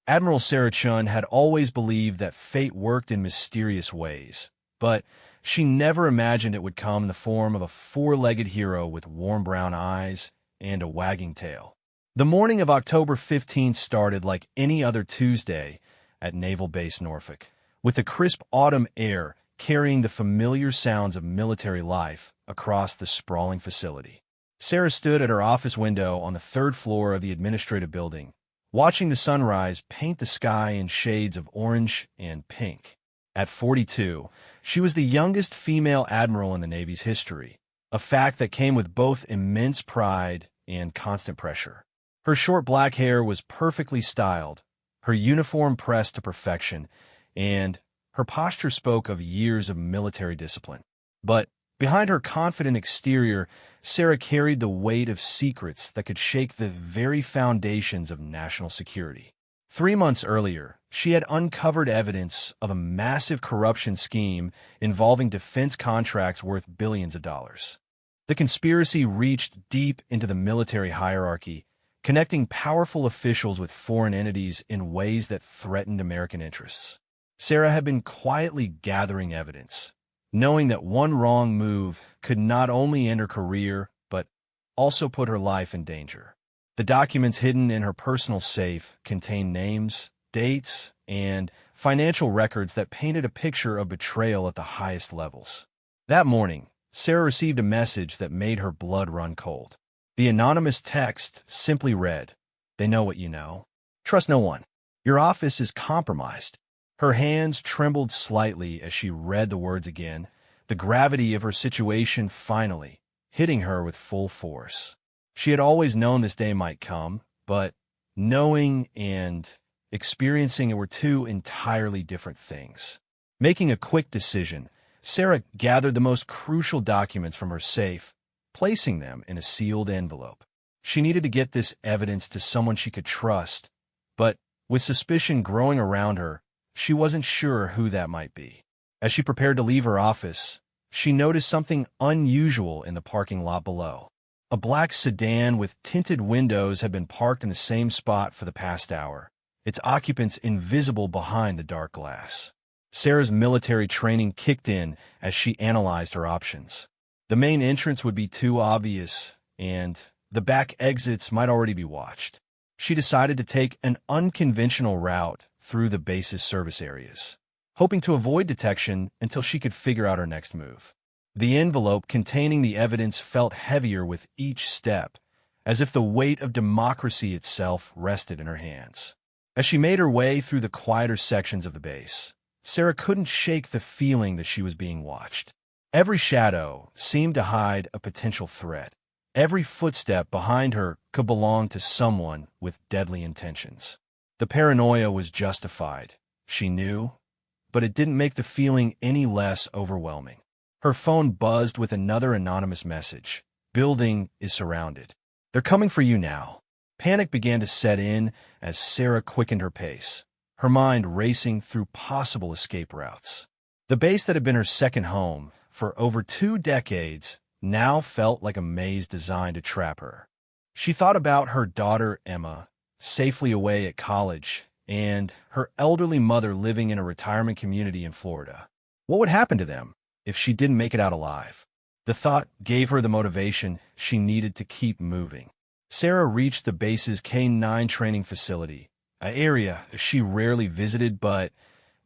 Admiral Sarah Chun had always believed that fate worked in mysterious ways, but she never imagined it would come in the form of a four-legged hero with warm brown eyes and a wagging tail. The morning of October 15th started like any other Tuesday at Naval Base Norfolk, with the crisp autumn air carrying the familiar sounds of military life across the sprawling facility. Sarah stood at her office window on the third floor of the administrative building, watching the sunrise paint the sky in shades of orange and pink. At 42, she was the youngest female admiral in the Navy's history, a fact that came with both immense pride and constant pressure. Her short black hair was perfectly styled, her uniform pressed to perfection, and her posture spoke of years of military discipline. But behind her confident exterior, Sarah carried the weight of secrets that could shake the very foundations of national security. 3 months earlier, she had uncovered evidence of a massive corruption scheme involving defense contracts worth billions of dollars. The conspiracy reached deep into the military hierarchy, connecting powerful officials with foreign entities in ways that threatened American interests. Sarah had been quietly gathering evidence, knowing that one wrong move could not only end her career, but also put her life in danger. The documents hidden in her personal safe contained names, dates, and financial records that painted a picture of betrayal at the highest levels. That morning, Sarah received a message that made her blood run cold. The anonymous text simply read, "They know what you know. Trust no one. Your office is compromised." Her hands trembled slightly as she read the words again, the gravity of her situation finally hitting her with full force. She had always known this day might come, but knowing and experiencing it were two entirely different things. Making a quick decision, Sarah gathered the most crucial documents from her safe, placing them in a sealed envelope. She needed to get this evidence to someone she could trust, but with suspicion growing around her, she wasn't sure who that might be. As she prepared to leave her office, she noticed something unusual in the parking lot below. A black sedan with tinted windows had been parked in the same spot for the past hour, its occupants invisible behind the dark glass. Sarah's military training kicked in as she analyzed her options. The main entrance would be too obvious, and the back exits might already be watched. She decided to take an unconventional route through the base's service areas, hoping to avoid detection until she could figure out her next move. The envelope containing the evidence felt heavier with each step, as if the weight of democracy itself rested in her hands. As she made her way through the quieter sections of the base, Sarah couldn't shake the feeling that she was being watched. Every shadow seemed to hide a potential threat. Every footstep behind her could belong to someone with deadly intentions. The paranoia was justified, she knew, but it didn't make the feeling any less overwhelming. Her phone buzzed with another anonymous message. "Building is surrounded. They're coming for you now." Panic began to set in as Sarah quickened her pace, her mind racing through possible escape routes. The base that had been her second home for over 2 decades now felt like a maze designed to trap her. She thought about her daughter, Emma, safely away at college, and her elderly mother living in a retirement community in Florida. What would happen to them if she didn't make it out alive? The thought gave her the motivation she needed to keep moving. Sarah reached the base's K-9 training facility, an area she rarely visited but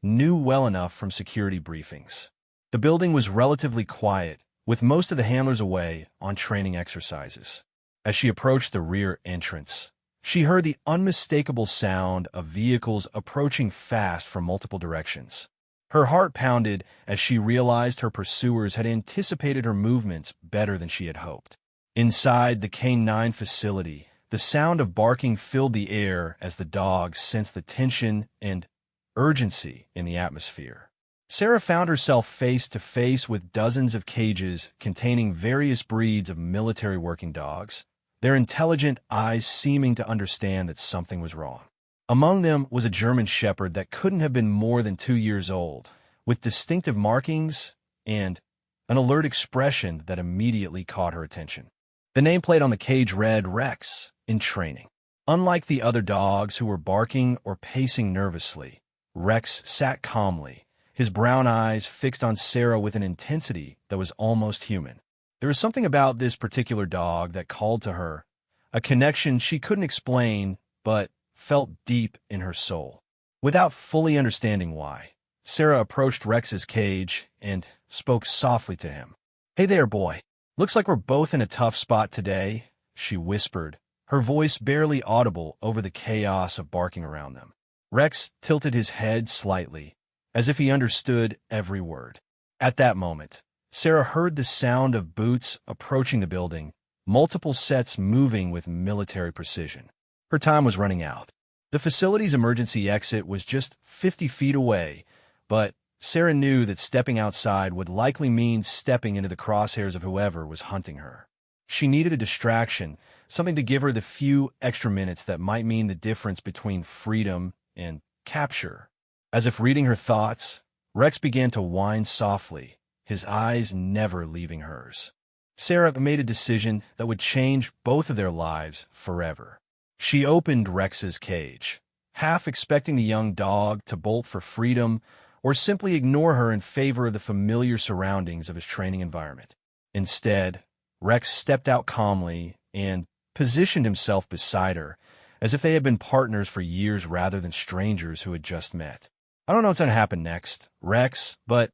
knew well enough from security briefings. The building was relatively quiet, with most of the handlers away on training exercises. As she approached the rear entrance, she heard the unmistakable sound of vehicles approaching fast from multiple directions. Her heart pounded as she realized her pursuers had anticipated her movements better than she had hoped. Inside the K-9 facility, the sound of barking filled the air as the dogs sensed the tension and urgency in the atmosphere. Sarah found herself face to face with dozens of cages containing various breeds of military working dogs, their intelligent eyes seeming to understand that something was wrong. Among them was a German shepherd that couldn't have been more than 2 years old, with distinctive markings and an alert expression that immediately caught her attention. The nameplate on the cage read Rex in training. Unlike the other dogs who were barking or pacing nervously, Rex sat calmly, his brown eyes fixed on Sarah with an intensity that was almost human. There was something about this particular dog that called to her, a connection she couldn't explain but felt deep in her soul. Without fully understanding why, Sarah approached Rex's cage and spoke softly to him. "Hey there, boy. Looks like we're both in a tough spot today," she whispered, her voice barely audible over the chaos of barking around them. Rex tilted his head slightly, as if he understood every word. At that moment, Sarah heard the sound of boots approaching the building, multiple sets moving with military precision. Her time was running out. The facility's emergency exit was just 50 feet away, but Sarah knew that stepping outside would likely mean stepping into the crosshairs of whoever was hunting her. She needed a distraction, something to give her the few extra minutes that might mean the difference between freedom and capture. As if reading her thoughts, Rex began to whine softly, his eyes never leaving hers. Sarah made a decision that would change both of their lives forever. She opened Rex's cage, half expecting the young dog to bolt for freedom or simply ignore her in favor of the familiar surroundings of his training environment. Instead, Rex stepped out calmly and positioned himself beside her, as if they had been partners for years rather than strangers who had just met. "I don't know what's going to happen next, Rex, but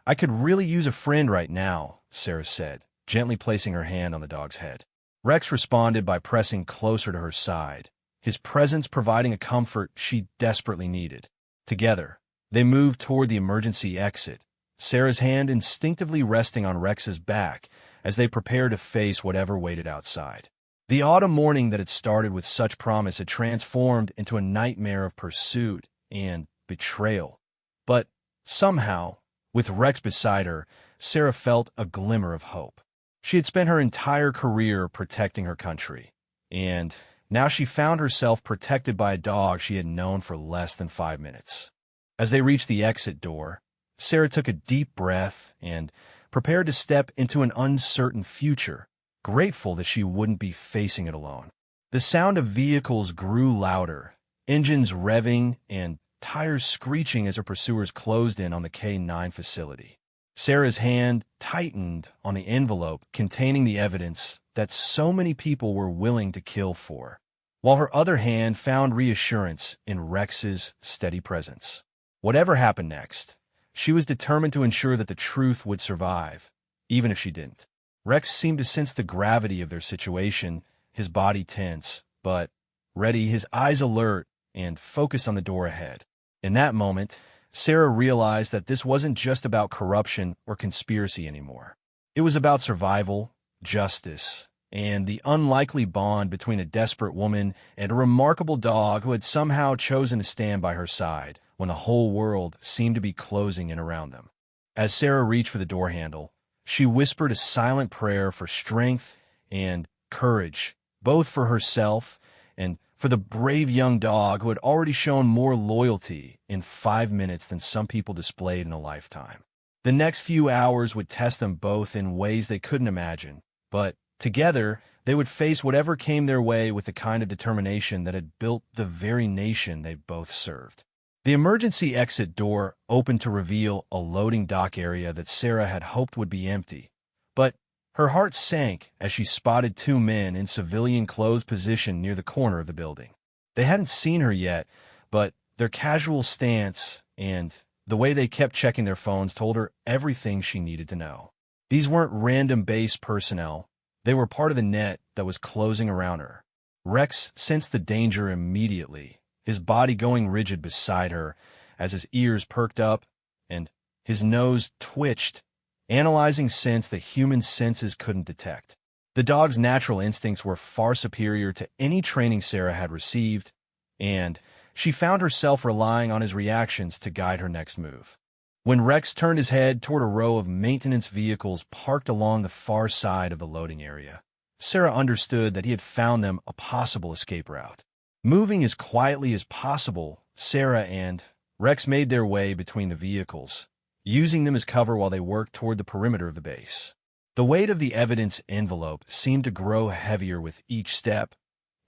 I could really use a friend right now," Sarah said, gently placing her hand on the dog's head. Rex responded by pressing closer to her side, his presence providing a comfort she desperately needed. Together, they moved toward the emergency exit, Sarah's hand instinctively resting on Rex's back as they prepared to face whatever waited outside. The autumn morning that had started with such promise had transformed into a nightmare of pursuit and betrayal. But somehow, with Rex beside her, Sarah felt a glimmer of hope. She had spent her entire career protecting her country, and now she found herself protected by a dog she had known for less than 5 minutes. As they reached the exit door, Sarah took a deep breath and prepared to step into an uncertain future, grateful that she wouldn't be facing it alone. The sound of vehicles grew louder, engines revving and tires screeching as her pursuers closed in on the K-9 facility. Sarah's hand tightened on the envelope containing the evidence that so many people were willing to kill for, while her other hand found reassurance in Rex's steady presence. Whatever happened next, she was determined to ensure that the truth would survive, even if she didn't. Rex seemed to sense the gravity of their situation, his body tense, but ready, his eyes alert and focused on the door ahead. In that moment, Sarah realized that this wasn't just about corruption or conspiracy anymore. It was about survival, justice, and the unlikely bond between a desperate woman and a remarkable dog who had somehow chosen to stand by her side when the whole world seemed to be closing in around them. As Sarah reached for the door handle, she whispered a silent prayer for strength and courage, both for herself and for the brave young dog who had already shown more loyalty in 5 minutes than some people displayed in a lifetime. The next few hours would test them both in ways they couldn't imagine, but together they would face whatever came their way with the kind of determination that had built the very nation they both served. The emergency exit door opened to reveal a loading dock area that Sarah had hoped would be empty, but her heart sank as she spotted 2 men in civilian clothes positioned near the corner of the building. They hadn't seen her yet, but their casual stance and the way they kept checking their phones told her everything she needed to know. These weren't random base personnel. They were part of the net that was closing around her. Rex sensed the danger immediately, his body going rigid beside her as his ears perked up and his nose twitched, analyzing scents that human senses couldn't detect. The dog's natural instincts were far superior to any training Sarah had received, and she found herself relying on his reactions to guide her next move. When Rex turned his head toward a row of maintenance vehicles parked along the far side of the loading area, Sarah understood that he had found them a possible escape route. Moving as quietly as possible, Sarah and Rex made their way between the vehicles, using them as cover while they worked toward the perimeter of the base. The weight of the evidence envelope seemed to grow heavier with each step,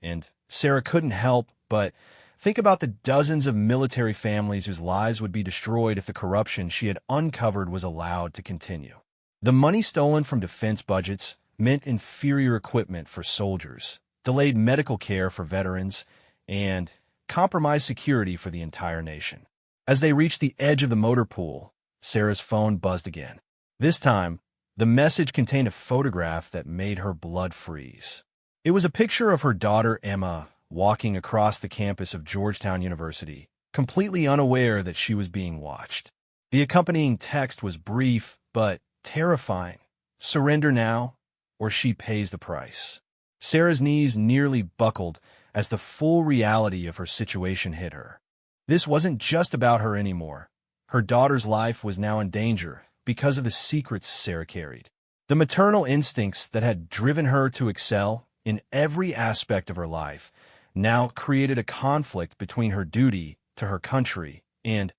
And Sarah couldn't help but think about the dozens of military families whose lives would be destroyed if the corruption she had uncovered was allowed to continue. The money stolen from defense budgets meant inferior equipment for soldiers, delayed medical care for veterans, and compromised security for the entire nation. As they reached the edge of the motor pool, Sarah's phone buzzed again. This time, the message contained a photograph that made her blood freeze. It was a picture of her daughter Emma walking across the campus of Georgetown University, completely unaware that she was being watched. The accompanying text was brief but terrifying. Surrender now, or she pays the price. Sarah's knees nearly buckled as the full reality of her situation hit her. This wasn't just about her anymore. Her daughter's life was now in danger because of the secrets Sarah carried. The maternal instincts that had driven her to excel in every aspect of her life now created a conflict between her duty to her country and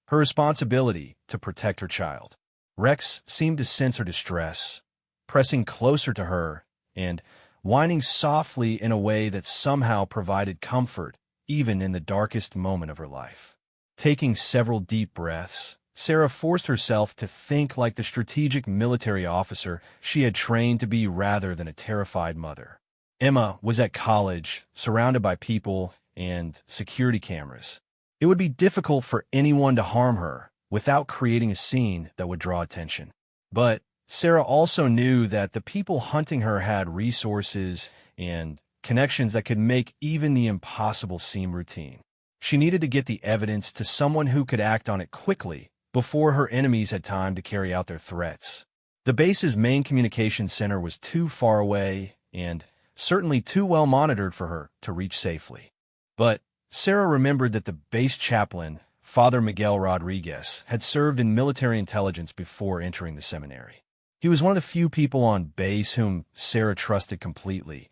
her responsibility to protect her child. Rex seemed to sense her distress, pressing closer to her and whining softly in a way that somehow provided comfort even in the darkest moment of her life. Taking several deep breaths, Sarah forced herself to think like the strategic military officer she had trained to be rather than a terrified mother. Emma was at college, surrounded by people and security cameras. It would be difficult for anyone to harm her without creating a scene that would draw attention. But Sarah also knew that the people hunting her had resources and connections that could make even the impossible seem routine. She needed to get the evidence to someone who could act on it quickly before her enemies had time to carry out their threats. The base's main communications center was too far away and certainly too well monitored for her to reach safely. But Sarah remembered that the base chaplain, Father Miguel Rodriguez, had served in military intelligence before entering the seminary. He was one of the few people on base whom Sarah trusted completely,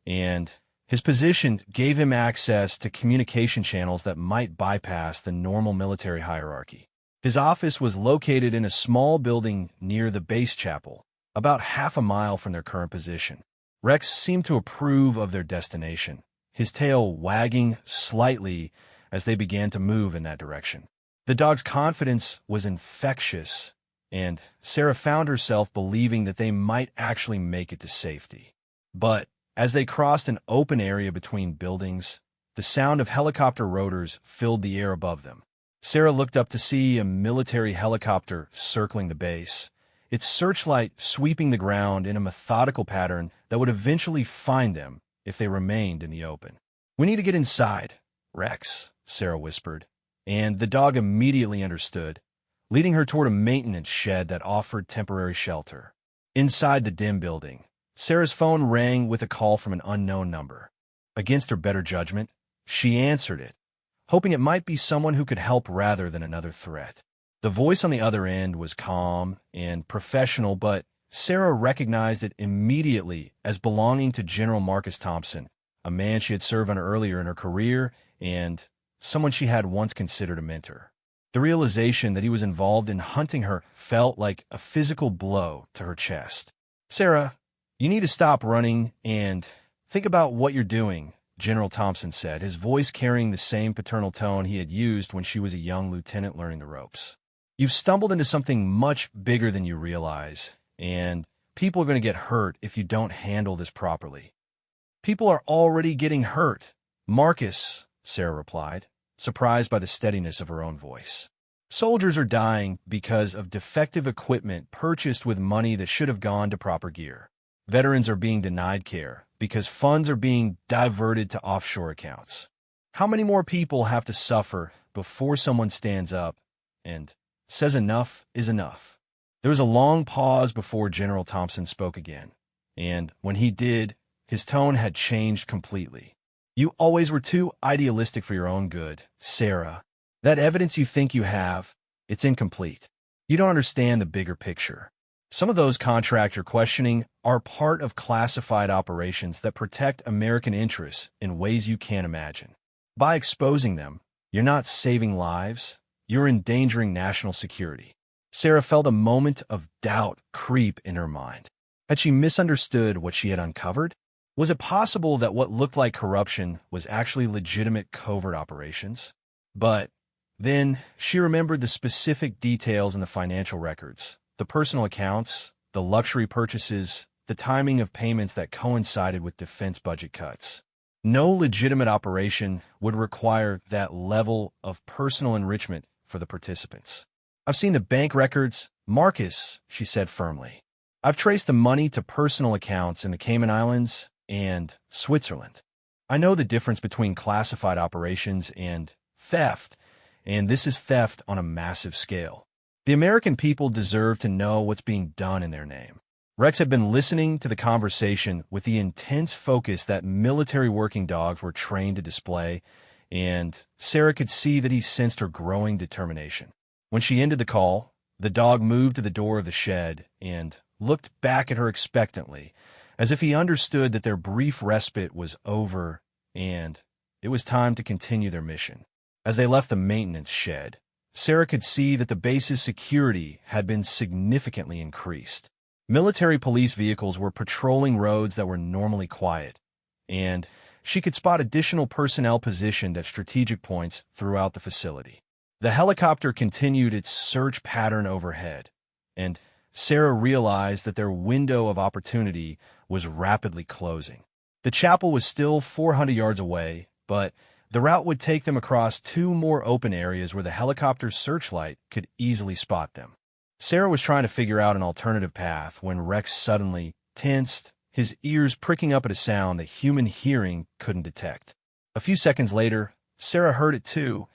and his position gave him access to communication channels that might bypass the normal military hierarchy. His office was located in a small building near the base chapel, about half a mile from their current position. Rex seemed to approve of their destination, his tail wagging slightly as they began to move in that direction. The dog's confidence was infectious, and Sarah found herself believing that they might actually make it to safety. But as they crossed an open area between buildings, the sound of helicopter rotors filled the air above them. Sarah looked up to see a military helicopter circling the base, its searchlight sweeping the ground in a methodical pattern that would eventually find them if they remained in the open. "We need to get inside, Rex," Sarah whispered, and the dog immediately understood, leading her toward a maintenance shed that offered temporary shelter. Inside the dim building, Sarah's phone rang with a call from an unknown number. Against her better judgment, she answered it, hoping it might be someone who could help rather than another threat. The voice on the other end was calm and professional, but Sarah recognized it immediately as belonging to General Marcus Thompson, a man she had served under earlier in her career and someone she had once considered a mentor. The realization that he was involved in hunting her felt like a physical blow to her chest. "Sarah, you need to stop running and think about what you're doing," General Thompson said, his voice carrying the same paternal tone he had used when she was a young lieutenant learning the ropes. "You've stumbled into something much bigger than you realize, and people are going to get hurt if you don't handle this properly." "People are already getting hurt, Marcus," Sarah replied, surprised by the steadiness of her own voice. "Soldiers are dying because of defective equipment purchased with money that should have gone to proper gear. Veterans are being denied care because funds are being diverted to offshore accounts. How many more people have to suffer before someone stands up and says enough is enough?" There was a long pause before General Thompson spoke again, and when he did, his tone had changed completely. "You always were too idealistic for your own good, Sarah. That evidence you think you have, it's incomplete. You don't understand the bigger picture. Some of those contracts you're questioning are part of classified operations that protect American interests in ways you can't imagine. By exposing them, you're not saving lives, you're endangering national security." Sarah felt a moment of doubt creep in her mind. Had she misunderstood what she had uncovered? Was it possible that what looked like corruption was actually legitimate covert operations? But then she remembered the specific details in the financial records, the personal accounts, the luxury purchases, the timing of payments that coincided with defense budget cuts. No legitimate operation would require that level of personal enrichment for the participants. I've seen the bank records, Marcus, she said firmly. I've traced the money to personal accounts in the Cayman Islands and Switzerland. I know the difference between classified operations and theft, and this is theft on a massive scale. The American people deserve to know what's being done in their name. Rex had been listening to the conversation with the intense focus that military working dogs were trained to display, and Sarah could see that he sensed her growing determination. When she ended the call, the dog moved to the door of the shed and looked back at her expectantly, as if he understood that their brief respite was over and it was time to continue their mission. As they left the maintenance shed, Sarah could see that the base's security had been significantly increased. Military police vehicles were patrolling roads that were normally quiet, and she could spot additional personnel positioned at strategic points throughout the facility. The helicopter continued its search pattern overhead, and Sarah realized that their window of opportunity was rapidly closing. The chapel was still 400 yards away, but the route would take them across two more open areas where the helicopter's searchlight could easily spot them. Sarah was trying to figure out an alternative path when Rex suddenly tensed, his ears pricking up at a sound that human hearing couldn't detect. A few seconds later, Sarah heard it too,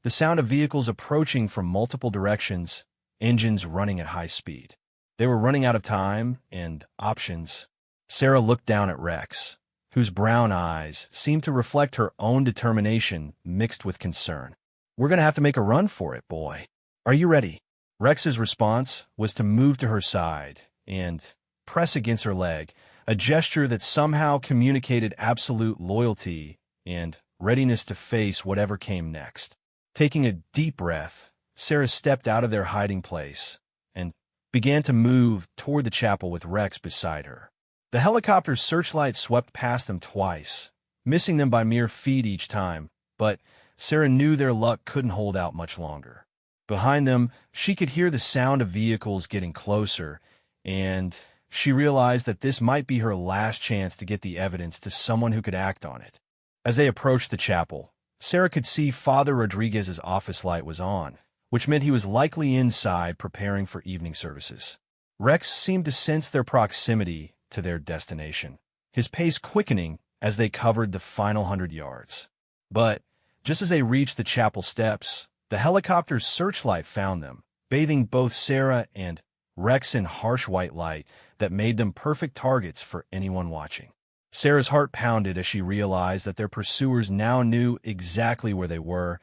the sound of vehicles approaching from multiple directions, engines running at high speed. They were running out of time and options. Sarah looked down at Rex, whose brown eyes seemed to reflect her own determination mixed with concern. "We're going to have to make a run for it, boy. Are you ready?" Rex's response was to move to her side and press against her leg, a gesture that somehow communicated absolute loyalty and readiness to face whatever came next. Taking a deep breath, Sarah stepped out of their hiding place and began to move toward the chapel with Rex beside her. The helicopter's searchlight swept past them twice, missing them by mere feet each time, but Sarah knew their luck couldn't hold out much longer. Behind them, she could hear the sound of vehicles getting closer, and she realized that this might be her last chance to get the evidence to someone who could act on it. As they approached the chapel, Sarah could see Father Rodriguez's office light was on, which meant he was likely inside preparing for evening services. Rex seemed to sense their proximity to their destination, his pace quickening as they covered the final 100 yards. But just as they reached the chapel steps, the helicopter's searchlight found them, bathing both Sarah and Rex in harsh white light that made them perfect targets for anyone watching. Sarah's heart pounded as she realized that their pursuers now knew exactly where they were,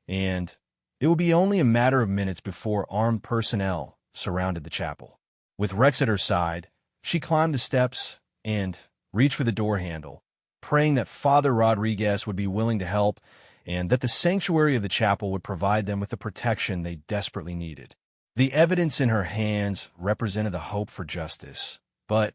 and it would be only a matter of minutes before armed personnel surrounded the chapel. With Rex at her side, she climbed the steps and reached for the door handle, praying that Father Rodriguez would be willing to help and that the sanctuary of the chapel would provide them with the protection they desperately needed. The evidence in her hands represented the hope for justice, but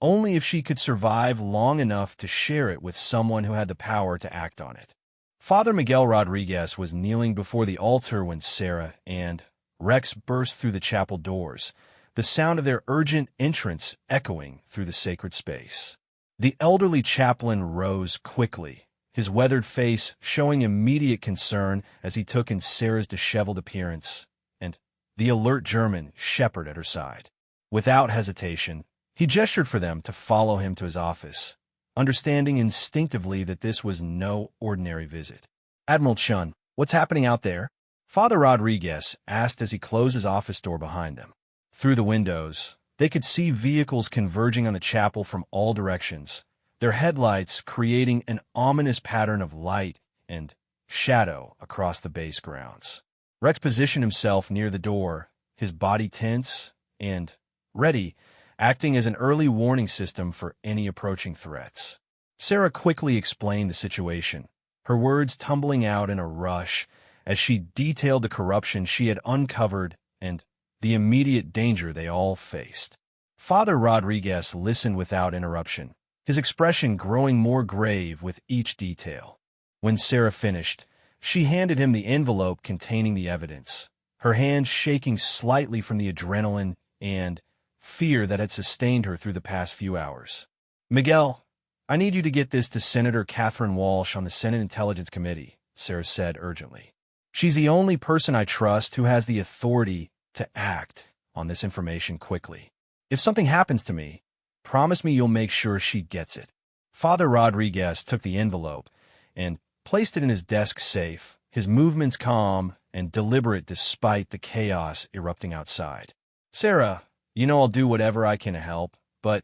only if she could survive long enough to share it with someone who had the power to act on it. Father Miguel Rodriguez was kneeling before the altar when Sarah and Rex burst through the chapel doors, the sound of their urgent entrance echoing through the sacred space. The elderly chaplain rose quickly, his weathered face showing immediate concern as he took in Sarah's disheveled appearance, and the alert German shepherd at her side. Without hesitation, he gestured for them to follow him to his office, understanding instinctively that this was no ordinary visit. "Admiral Chun, what's happening out there?" Father Rodriguez asked as he closed his office door behind them. Through the windows, they could see vehicles converging on the chapel from all directions, their headlights creating an ominous pattern of light and shadow across the base grounds. Rex positioned himself near the door, his body tense and ready, acting as an early warning system for any approaching threats. Sarah quickly explained the situation, her words tumbling out in a rush as she detailed the corruption she had uncovered and the immediate danger they all faced. Father Rodriguez listened without interruption, his expression growing more grave with each detail. When Sarah finished, she handed him the envelope containing the evidence, her hand shaking slightly from the adrenaline and fear that had sustained her through the past few hours. "Miguel, I need you to get this to Senator Catherine Walsh on the Senate Intelligence Committee," Sarah said urgently. "She's the only person I trust who has the authority to act on this information quickly. If something happens to me, promise me you'll make sure she gets it." Father Rodriguez took the envelope and placed it in his desk safe, his movements calm and deliberate despite the chaos erupting outside. "Sarah, you know I'll do whatever I can to help, but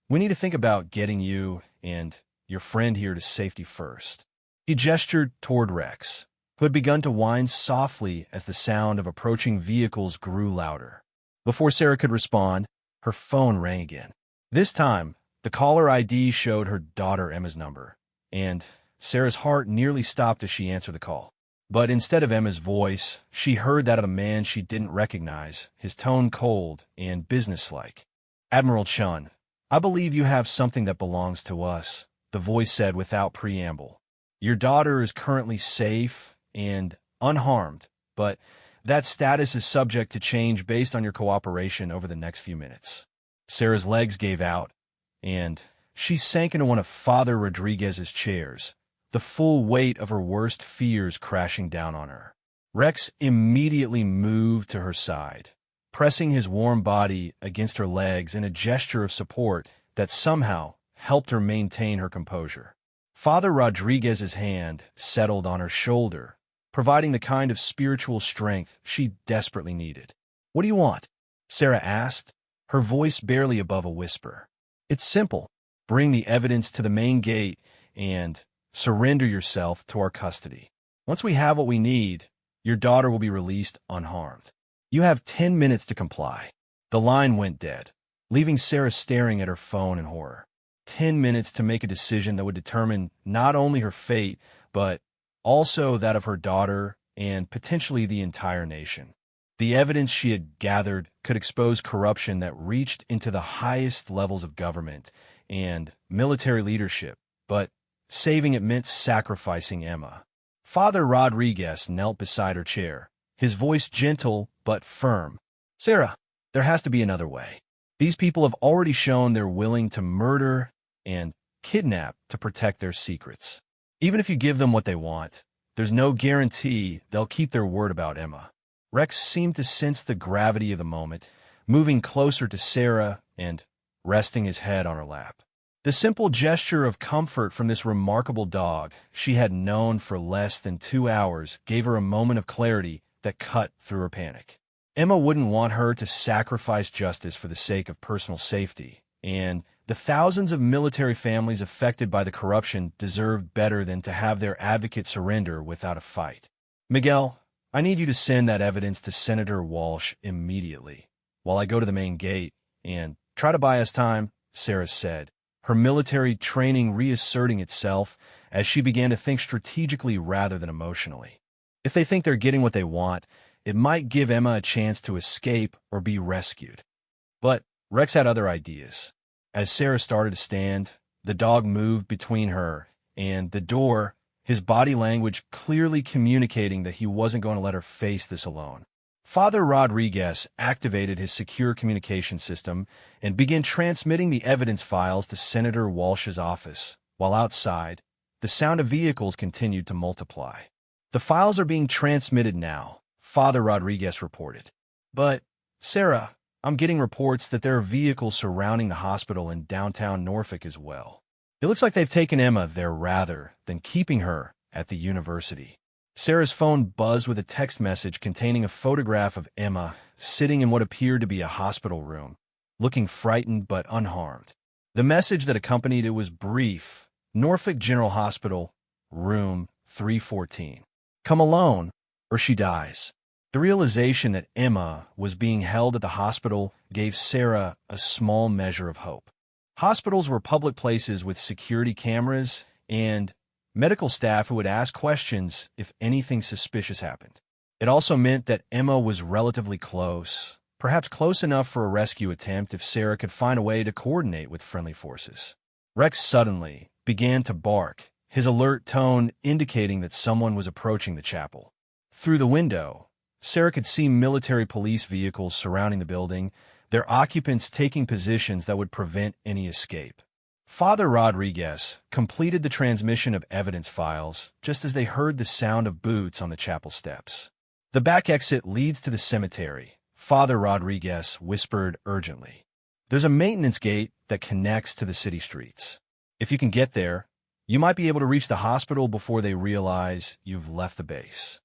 we need to think about getting you and your friend here to safety first." He gestured toward Rex, who had begun to whine softly as the sound of approaching vehicles grew louder. Before Sarah could respond, her phone rang again. This time, the caller ID showed her daughter Emma's number, and Sarah's heart nearly stopped as she answered the call. But instead of Emma's voice, she heard that of a man she didn't recognize, his tone cold and businesslike. "Admiral Chun, I believe you have something that belongs to us," the voice said without preamble. "Your daughter is currently safe and unharmed, but that status is subject to change based on your cooperation over the next few minutes." Sarah's legs gave out, and she sank into one of Father Rodriguez's chairs, the full weight of her worst fears crashing down on her. Rex immediately moved to her side, pressing his warm body against her legs in a gesture of support that somehow helped her maintain her composure. Father Rodriguez's hand settled on her shoulder, providing the kind of spiritual strength she desperately needed. "What do you want?" Sarah asked, her voice barely above a whisper. "It's simple. Bring the evidence to the main gate and surrender yourself to our custody. Once we have what we need, your daughter will be released unharmed. You have 10 minutes to comply." The line went dead, leaving Sarah staring at her phone in horror. 10 minutes to make a decision that would determine not only her fate, but also that of her daughter and potentially the entire nation. The evidence she had gathered could expose corruption that reached into the highest levels of government and military leadership, but saving it meant sacrificing Emma. Father Rodriguez knelt beside her chair, his voice gentle but firm. "Sarah, there has to be another way. These people have already shown they're willing to murder and kidnap to protect their secrets. Even if you give them what they want, there's no guarantee they'll keep their word about Emma." Rex seemed to sense the gravity of the moment, moving closer to Sarah and resting his head on her lap. The simple gesture of comfort from this remarkable dog she had known for less than 2 hours gave her a moment of clarity that cut through her panic. Emma wouldn't want her to sacrifice justice for the sake of personal safety, and the thousands of military families affected by the corruption deserved better than to have their advocate surrender without a fight. "Miguel, I need you to send that evidence to Senator Walsh immediately, while I go to the main gate, and try to buy us time," Sarah said, her military training reasserting itself as she began to think strategically rather than emotionally. If they think they're getting what they want, it might give Emma a chance to escape or be rescued. But Rex had other ideas. As Sarah started to stand, the dog moved between her and the door, his body language clearly communicating that he wasn't going to let her face this alone. Father Rodriguez activated his secure communication system and began transmitting the evidence files to Senator Walsh's office, while outside, the sound of vehicles continued to multiply. "The files are being transmitted now," Father Rodriguez reported. "But, Sarah, I'm getting reports that there are vehicles surrounding the hospital in downtown Norfolk as well. It looks like they've taken Emma there rather than keeping her at the university." Sarah's phone buzzed with a text message containing a photograph of Emma sitting in what appeared to be a hospital room, looking frightened but unharmed. The message that accompanied it was brief: "Norfolk General Hospital, room 314. Come alone, or she dies." The realization that Emma was being held at the hospital gave Sarah a small measure of hope. Hospitals were public places with security cameras and medical staff who would ask questions if anything suspicious happened. It also meant that Emma was relatively close, perhaps close enough for a rescue attempt if Sarah could find a way to coordinate with friendly forces. Rex suddenly began to bark, his alert tone indicating that someone was approaching the chapel. Through the window, Sarah could see military police vehicles surrounding the building, their occupants taking positions that would prevent any escape. Father Rodriguez completed the transmission of evidence files just as they heard the sound of boots on the chapel steps. "The back exit leads to the cemetery," Father Rodriguez whispered urgently. "There's a maintenance gate that connects to the city streets. If you can get there, you might be able to reach the hospital before they realize you've left the base."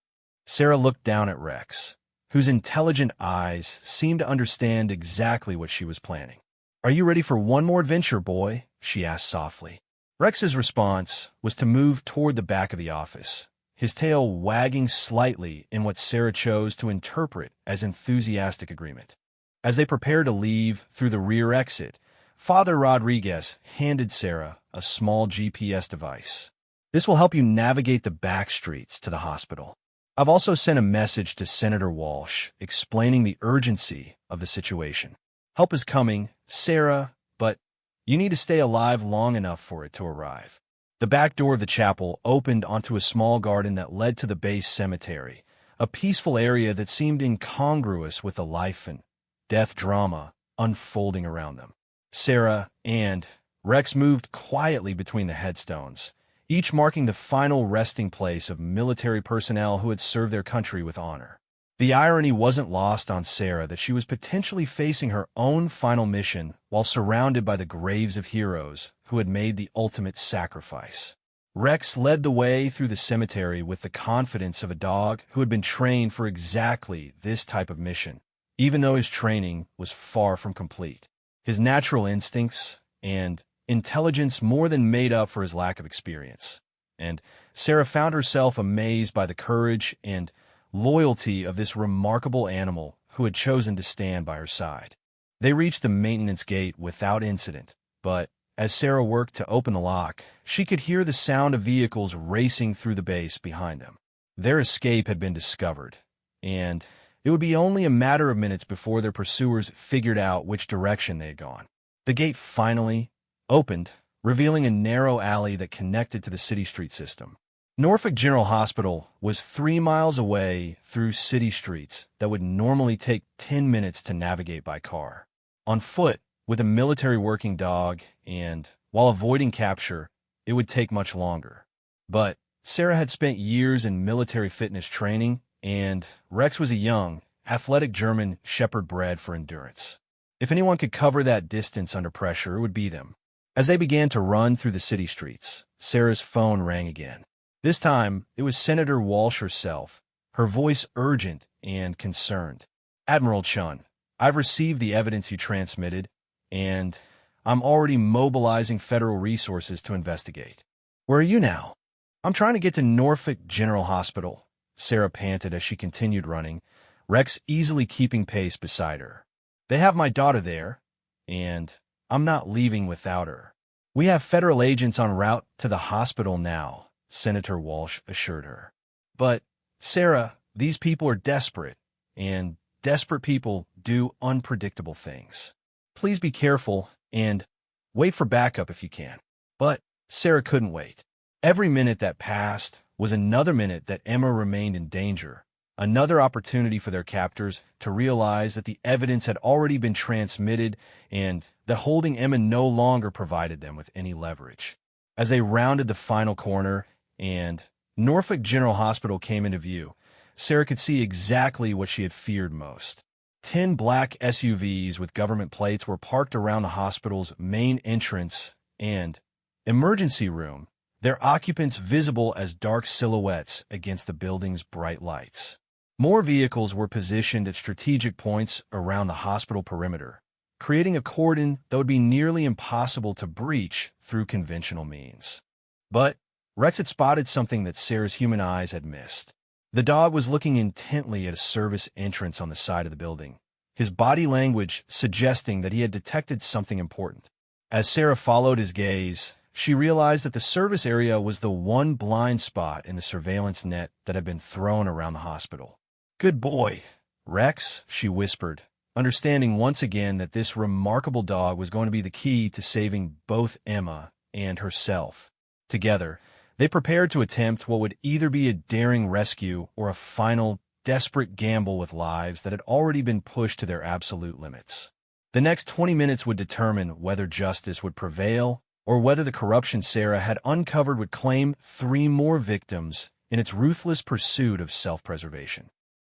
Sarah looked down at Rex, whose intelligent eyes seemed to understand exactly what she was planning. "Are you ready for one more adventure, boy?" she asked softly. Rex's response was to move toward the back of the office, his tail wagging slightly in what Sarah chose to interpret as enthusiastic agreement. As they prepared to leave through the rear exit, Father Rodriguez handed Sarah a small GPS device. "This will help you navigate the back streets to the hospital. I've also sent a message to Senator Walsh explaining the urgency of the situation. Help is coming, Sarah, but you need to stay alive long enough for it to arrive." The back door of the chapel opened onto a small garden that led to the base cemetery, a peaceful area that seemed incongruous with the life and death drama unfolding around them. Sarah and Rex moved quietly between the headstones, each marking the final resting place of military personnel who had served their country with honor. The irony wasn't lost on Sarah that she was potentially facing her own final mission while surrounded by the graves of heroes who had made the ultimate sacrifice. Rex led the way through the cemetery with the confidence of a dog who had been trained for exactly this type of mission, even though his training was far from complete. His natural instincts and intelligence more than made up for his lack of experience, and Sarah found herself amazed by the courage and loyalty of this remarkable animal who had chosen to stand by her side. They reached the maintenance gate without incident, but as Sarah worked to open the lock, she could hear the sound of vehicles racing through the base behind them. Their escape had been discovered, and it would be only a matter of minutes before their pursuers figured out which direction they had gone. The gate finally opened, revealing a narrow alley that connected to the city street system. Norfolk General Hospital was 3 miles away through city streets that would normally take 10 minutes to navigate by car. On foot, with a military working dog, and while avoiding capture, it would take much longer. But Sarah had spent years in military fitness training, and Rex was a young, athletic German shepherd bred for endurance. If anyone could cover that distance under pressure, it would be them. As they began to run through the city streets, Sarah's phone rang again. This time, it was Senator Walsh herself, her voice urgent and concerned. "Admiral Chun, I've received the evidence you transmitted, and I'm already mobilizing federal resources to investigate." "Where are you now?" "I'm trying to get to Norfolk General Hospital," Sarah panted as she continued running, Rex easily keeping pace beside her. "They have my daughter there, and I'm not leaving without her." "We have federal agents en route to the hospital now," Senator Walsh assured her. "But, Sarah, these people are desperate, and desperate people do unpredictable things. Please be careful and wait for backup if you can." But Sarah couldn't wait. Every minute that passed was another minute that Emma remained in danger, another opportunity for their captors to realize that the evidence had already been transmitted and that holding Emma no longer provided them with any leverage. As they rounded the final corner and Norfolk General Hospital came into view, Sarah could see exactly what she had feared most. 10 black SUVs with government plates were parked around the hospital's main entrance and emergency room, their occupants visible as dark silhouettes against the building's bright lights. More vehicles were positioned at strategic points around the hospital perimeter, creating a cordon that would be nearly impossible to breach through conventional means. But Rex had spotted something that Sarah's human eyes had missed. The dog was looking intently at a service entrance on the side of the building, his body language suggesting that he had detected something important. As Sarah followed his gaze, she realized that the service area was the one blind spot in the surveillance net that had been thrown around the hospital. "Good boy, Rex," she whispered, understanding once again that this remarkable dog was going to be the key to saving both Emma and herself. Together, they prepared to attempt what would either be a daring rescue or a final, desperate gamble with lives that had already been pushed to their absolute limits. The next 20 minutes would determine whether justice would prevail or whether the corruption Sarah had uncovered would claim 3 more victims in its ruthless pursuit of self-preservation.